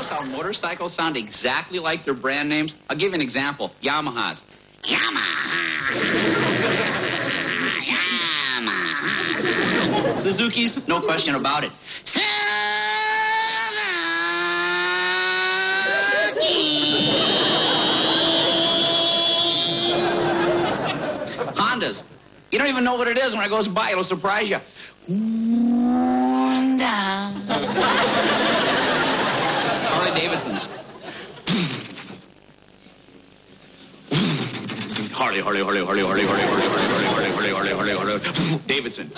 notice how motorcycles sound exactly like their brand names? I'll give you an example. Yamahas. Yamaha. Yamaha. Suzuki's, no question about it. Suzuki. Hondas. You don't even know what it is. When it goes by, it'll surprise you. Honda. Harley Davidsons. Harley Davidson.